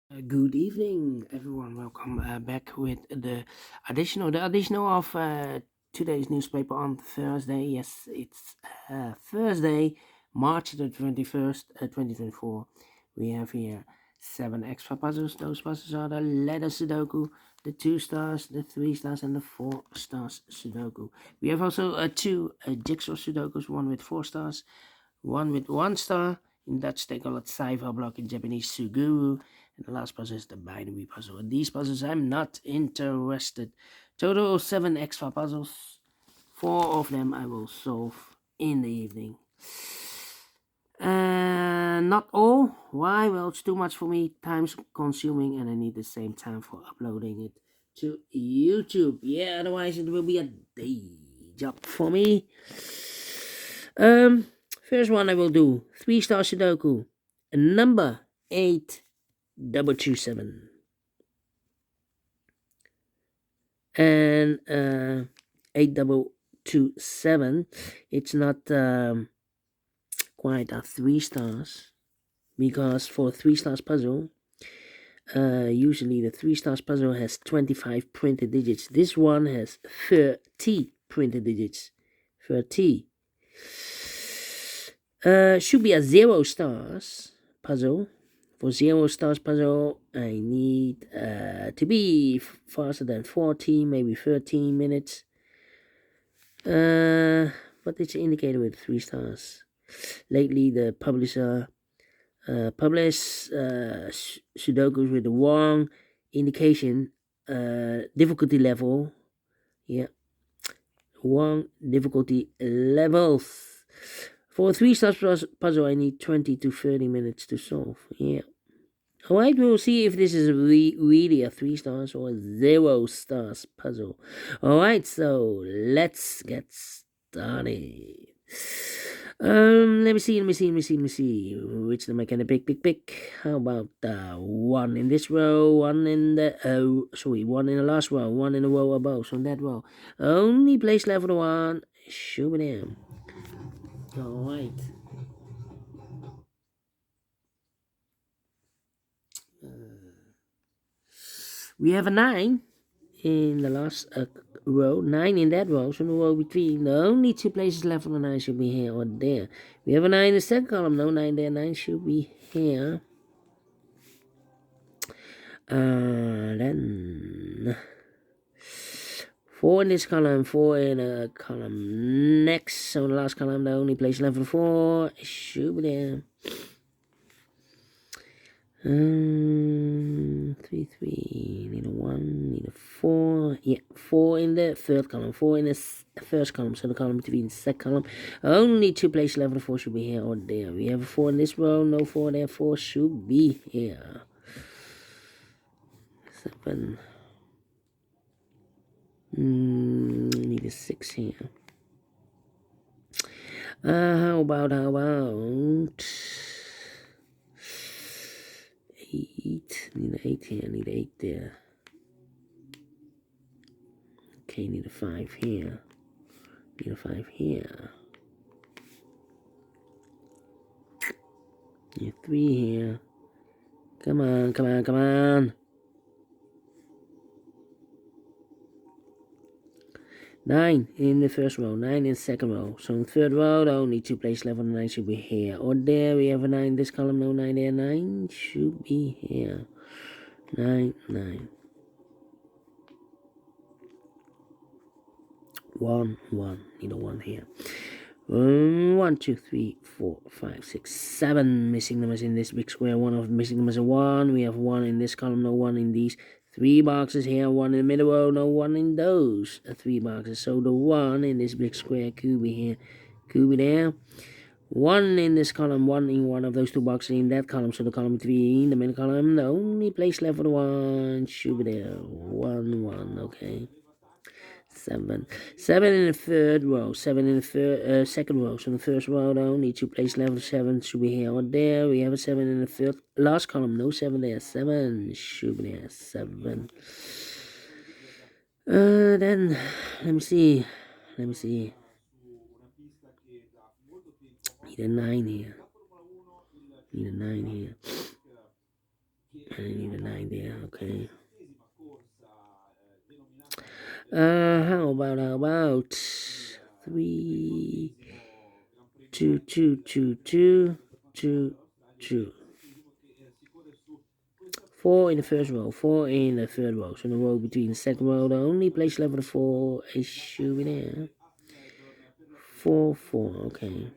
Good evening, everyone. Welcome back with the additional of today's newspaper on Thursday. Yes, it's Thursday, March the 21st, 2024. We have here seven extra puzzles. Those puzzles are the letter Sudoku, the 2 stars, the 3 stars, and the 4 stars Sudoku. We have also two jigsaw Sudokus, one with 4 stars, one with 1 star. In Dutch, they call it Cypher block. In Japanese, Suguru. And the last puzzle is the binary puzzle. And these puzzles, I'm not interested. Total of 7 extra puzzles. 4 of them I will solve in the evening. Not all. Why? Well, it's too much for me. Time's consuming, and I need the same time for uploading it to YouTube. Yeah, otherwise it will be a day job for me. First one I will do 3 star Sudoku. Number 8227. And 8227, it's not quite a 3 stars, because for 3 stars puzzle, usually the 3 stars puzzle has 25 printed digits. This one has 30 printed digits. 30. Should be a 0 stars puzzle. For 0 stars puzzle, I need to be faster than 14, maybe 13 minutes. But it's indicated with 3 stars. Lately, the publisher published Sudokus with the wrong indication, difficulty level. Yeah, wrong difficulty levels. For a 3 stars puzzle, I need 20 to 30 minutes to solve. Yeah. Alright, we'll see if this is really a 3 stars or a 0 stars puzzle. Alright, so let's get started. Let me see. Which number can I pick? How about one in this row, one in the one in the last row, one in the row above. So that row, only place level one. Shoot it in. Alright. We have a 9 in the last row, 9 in that row, so in the row between, the only 2 places left on the 9 should be here or there. We have a 9 in the second column, no 9 there, 9 should be here. Then 4 in this column, 4 in a column next, so the last column, the only place left for 4 should be there. 3, need a 1, need a 4. Yeah, 4 in the third column, 4 in the first column, so the column between the second column. Only 2 places left, 4 should be here or there. We have a 4 in this row, no 4 there, 4 should be here. 7. Need a 6 here. How about 8, need an 8 here, need an 8 there. Okay, need a 5 here. Need a 5 here. Need a 3 here. Come on. 9 in the first row, 9 in the second row. So in the third row, the only 2 places left on the 9 should be here or there. We have a 9 in this column, no 9 there. 9 should be here. 9. 1. Need a 1 here. 1, 2, 3, 4, 5, 6, 7 missing numbers in this big square. One of the missing numbers is 1. We have 1 in this column, no 1 in these 3 boxes here. 1 in the middle row, no 1 in those 3 boxes. So the 1 in this big square could be here, could be there. 1 in this column, 1 in one of those 2 boxes in that column. So the column 3 in the middle column, the only place left for the 1 should be there. 1, okay. 7 in the third row, 7 in the second row. So in the first row, the only 2 places left. 7 should be here or there. We have a 7 in the third last column, no 7 there. 7 should be there. 7. Then let me see. Need a 9 here. I need a 9 there, okay. How about 3, 2, 2, 2, 2, 2, 2. 4 in the first row, 4 in the third row. So the row between the second row, the only place left for the 4 is should be there. 4, 4, okay.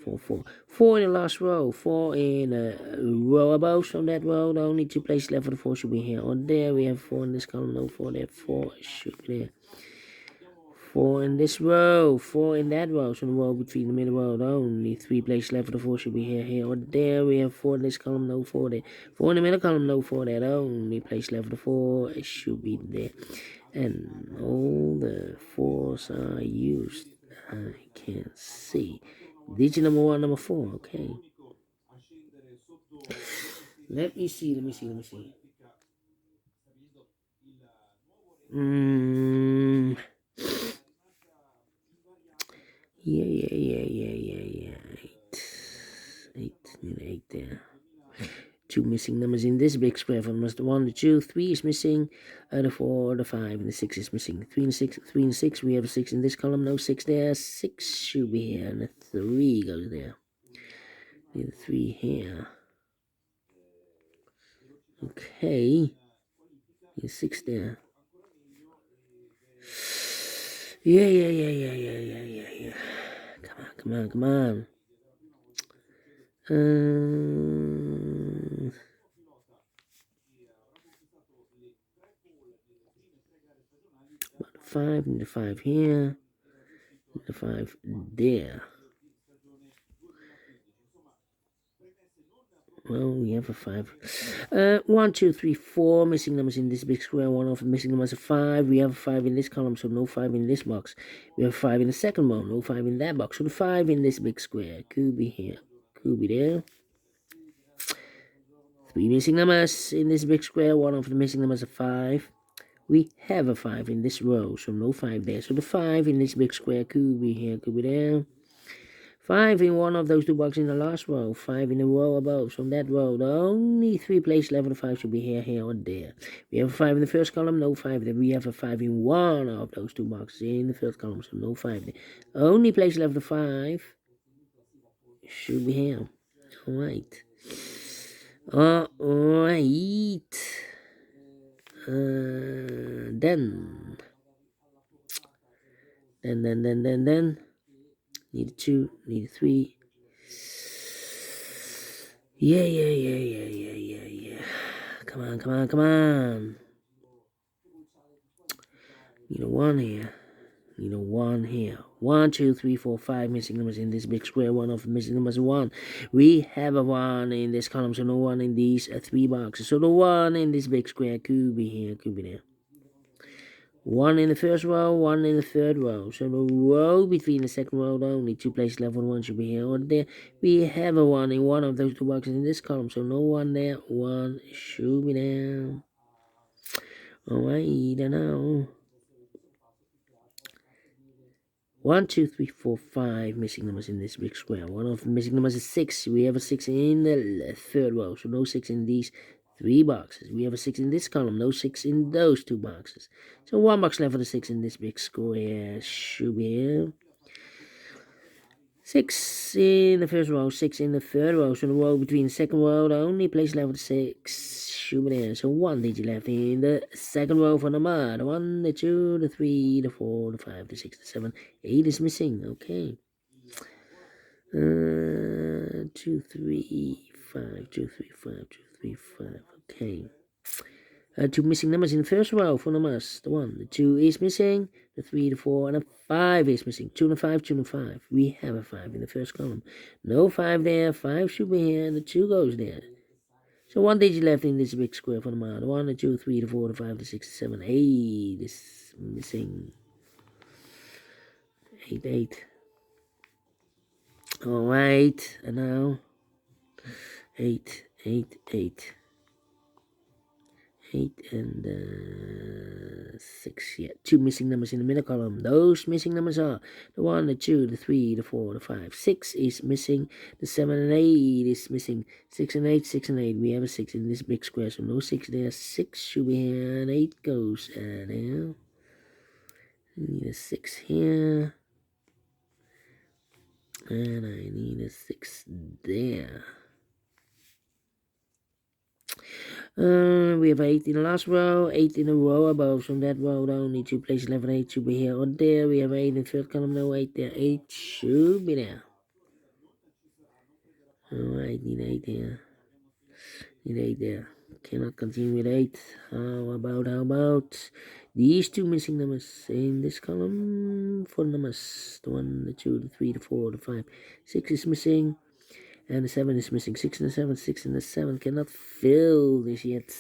4, 4. 4 in the last row, 4 in a row above. So that row, the only two places left for the 4 should be here. On there, we have 4 in this column, no 4 there, 4 should be there. 4 in this row, 4 in that row. So the row between the middle row, the only 3 places left for the 4 should be here, or there. We have 4 in this column, no 4 there. 4 in the middle column, no 4 there. The only place left for the 4 it should be there. And all the 4s are used. I can see. Digit number 1, number 4, okay. Let me see. Yeah. 8. Need 8 there. 2 missing numbers in this big square from the 1, the 2, 3 is missing, the 4, the 5, and the 6 is missing. 3 and 6, 3 and 6, we have a 6 in this column, no 6 there, 6 should be here, and the 3 goes there. Need a 3 here. Okay. Need a 6 there. Yeah. Come on. About 5, need a 5 here. Need a 5 there. Well, we have a 5. 1, 2, 3, 4 missing numbers in this big square. One of the missing numbers is 5. We have a 5 in this column, so no 5 in this box. We have 5 in the second one, no 5 in that box. So the 5 in this big square could be here, could be there. 3 missing numbers in this big square. One of the missing numbers is 5. We have a 5 in this row, so no 5 there. So the 5 in this big square could be here, could be there. 5 in one of those two boxes in the last row. 5 in the row above. So that row, the only 3 places left for the 5 should be here, or there. We have a 5 in the first column, no 5 there. We have a 5 in one of those two boxes in the first column, so no 5 there. Only place left for the 5 should be here. Alright. Then. Need a 2, need a 3. Yeah. Come on. Need a 1 here. Need a 1 here. 1, 2, 3, 4, 5 missing numbers in this big square. One of the missing numbers is 1. We have a 1 in this column, so no 1 in these 3 boxes. So the 1 in this big square could be here, could be there. 1 in the first row, 1 in the third row. So the row between the second row, the only 2 places left for 1 should be here or there. We have a 1 in one of those 2 boxes in this column, so no 1 there. 1 should be there. Alright, now. 1, 2, 3, 4, 5 missing numbers in this big square. One of the missing numbers is 6. We have a 6 in the third row, so no 6 in these 3 boxes. We have a 6 in this column, no 6 in those 2 boxes. So 1 box left for the 6 in this big square. Should be here. 6 in the first row, 6 in the third row. So the row between the second row, the only place left for the 6 should be there. So 1 digit left in the second row for number. The 1, the 2, the 3, the 4, the 5, the 6, the 7, 8 is missing. Okay. 2, 3, 5, 2, 3, 5, 2, 3, 5. Okay. 2 missing numbers in the first row for numbers. The 1, the 2 is missing. The 3, the 4, and the 5 is missing. 2 and 5, 2 and 5. We have a 5 in the first column. No 5 there. 5 should be here, and the 2 goes there. So 1 digit left in this big square for the number. The 1, the 2, 3, the 4, the 5, the 6, the 7, 8 is missing. 8. Alright, and now 8 and 6 here. 2 missing numbers in the middle column. Those missing numbers are the 1, the 2, the 3, the 4, the 5. 6 is missing. The 7 and 8 is missing. 6 and 8, 6 and 8. We have a 6 in this big square, so no 6 there. 6 should be here, and 8 goes there. I need a 6 here. And I need a 6 there. We have 8 in the last row, 8 in a row above. From that row, the only 2 places left. 8 should be here or there. We have 8 in the third column, no 8 there. 8 should be there. Alright, need 8 here. Need 8 there. Cannot continue with 8. How about these 2 missing numbers in this column? 4 numbers. The 1, the 2, the 3, the 4, the 5. 6 is missing. And the 7 is missing. 6 and the 7, 6 and the 7 cannot fill this yet.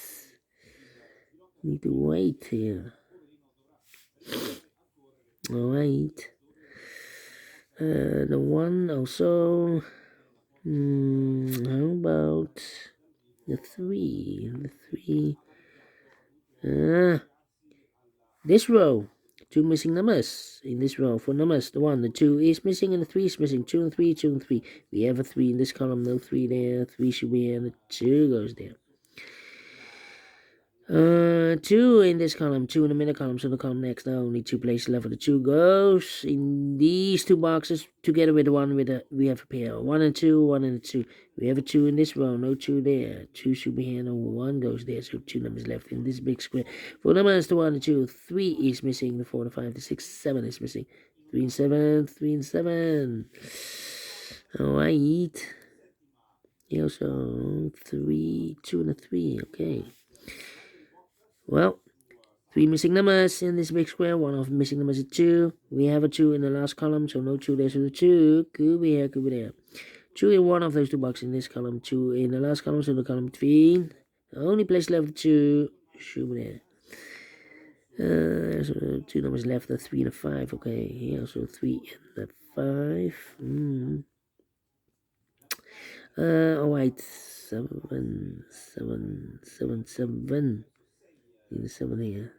Need to wait here. Alright. The 1 also. How about the 3? The 3. This row. 2 missing numbers in this row. 4 numbers. The 1, the 2 is missing, and the 3 is missing. 2 and 3, 2 and 3. We have a 3 in this column. No 3 there. 3 should be here, and the 2 goes there. 2 in this column, 2 in the middle column, so the column next, now only 2 places left. The 2 goes in these 2 boxes together with the 1 with the, we have a pair. 1 and 2, 1 and 2. We have a 2 in this row, no 2 there. 2 should be here, no 1 goes there, so 2 numbers left in this big square. 4 numbers, the 1, the 2, 3 is missing, the 4, the 5, the 6, 7 is missing. 3 and 7, 3 and 7. Alright. Here also 3, 2 and a 3, okay. Well, 3 missing numbers in this big square. 1 of the missing numbers is 2. We have a 2 in the last column, so no 2 there. So the 2 could be here, could be there. 2 in one of those 2 boxes in this column. 2 in the last column, so the column between. The only place left 2 should be there. So 2 numbers left, the 3 and a 5. Okay, here also 3 and the 5. Alright. 7, 7, 7, 7. Need a 7 here.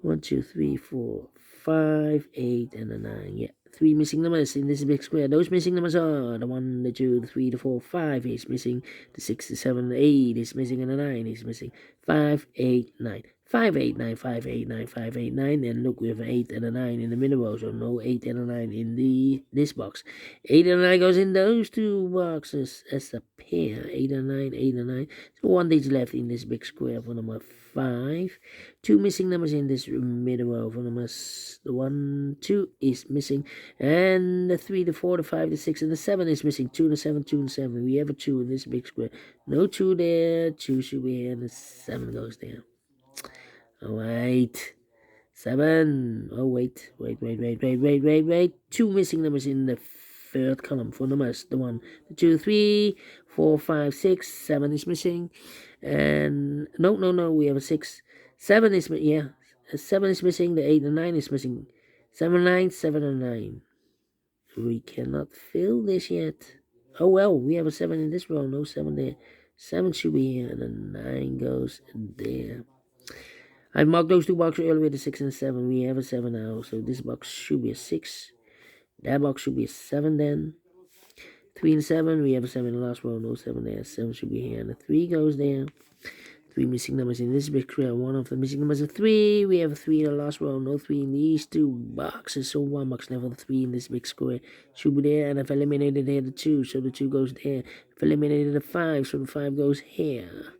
1, 2, 3, 4, 5, 8, and a 9. Yeah, 3 missing numbers in this big square. Those missing numbers are the 1, the 2, the 3, the 4, 5 is missing. The 6, the 7, the 8 is missing, and the 9 is missing. 5, 8, 9. 5, 8, 9, 5, 8, 9, 5, 8, 9. And look, we have an 8 and a 9 in the middle row, so no 8 and a 9 in this box. 8 and a 9 goes in those 2 boxes as a pair. 8 and 9, 8 and 9. So 1 digit left in this big square for number 5. 2 missing numbers in this middle row for numbers. The 1, 2 is missing, and the 3, the 4, the 5, the 6, and the 7 is missing. 2 and the 7, 2 and 7. We have a 2 in this big square. No 2 there. 2 should be here, and the 7 goes there. Alright. 7. Oh, wait. 2 missing numbers in the third column for numbers. The 1, the 2, 3, 4, 5, 6, 7 is missing. And no, we have a 6. 7 is, yeah. 7 is missing. The 8 and 9 is missing. 7 and 9, 7 and 9. We cannot fill this yet. Oh, well, we have a 7 in this row. No 7 there. 7 should be here, and the 9 goes there. I marked those 2 boxes earlier with the 6 and 7. We have a 7 now, so this box should be a 6. That box should be a 7 then. 3 and 7. We have a 7 in the last row. No 7 there. 7 should be here, and the 3 goes there. 3 missing numbers in this big square. 1 of the missing numbers is 3. We have a 3 in the last row. No 3 in these 2 boxes. So 1 box left of the 3 in this big square should be there. And I've eliminated there the 2, so the 2 goes there. I've eliminated the 5, so the 5 goes here.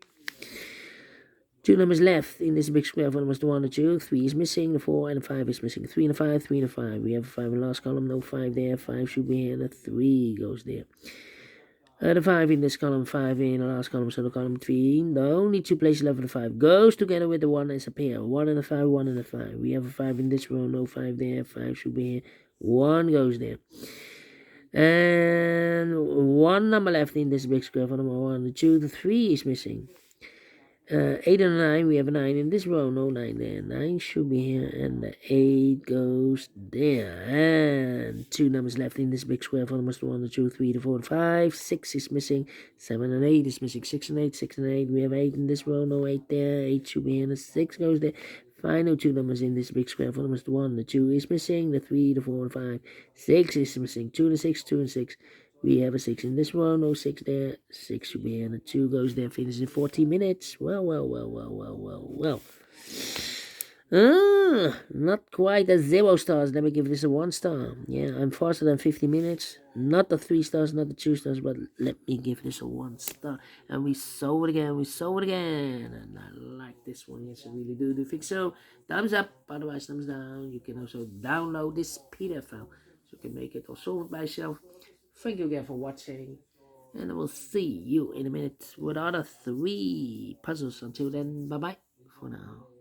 2 numbers left in this big square for numbers the 1, the 2. 3 is missing. The 4 and the 5 is missing. 3 and a 5, 3 and a 5. We have a 5 in the last column. No 5 there. 5 should be here. And the 3 goes there. The 5 in this column, 5 in the last column, so the column between. The only 2 places left for the 5 goes together with the 1 as a pair. 1 and a 5, 1 and a 5. We have a 5 in this row, no 5 there. 5 should be here. 1 goes there. And 1 number left in this big square for number 1. The 2, the 3 is missing. 8 and 9, we have a 9 in this row, no 9 there. 9 should be here, and the 8 goes there. And 2 numbers left in this big square for numbers 1, the 2, 3, the 4, and 5. 6 is missing. 7 and 8 is missing. 6 and 8, 6 and 8. We have 8 in this row, no 8 there. 8 should be here, and the 6 goes there. Find no 2 numbers in this big square. 4 numbers, the 1, the 2 is missing, the 3, the 4, and 5. 6 is missing. 2 and 6, 2 and 6. We have a 6 in this row, no 6 there. 6 should be here, and the 2 goes there, finishes in 40 minutes. Well. Not quite a 0 stars. Let me give this a 1 star. Yeah, I'm faster than 50 minutes. Not the 3 stars, not the 2 stars, but let me give this a 1 star. And we saw it again, And I like this one. Yes, I really do think so. Thumbs up, otherwise thumbs down. You can also download this PDF file so you can make it or solve it by yourself. Thank you again for watching. And I will see you in a minute with other 3 puzzles. Until then, bye bye for now.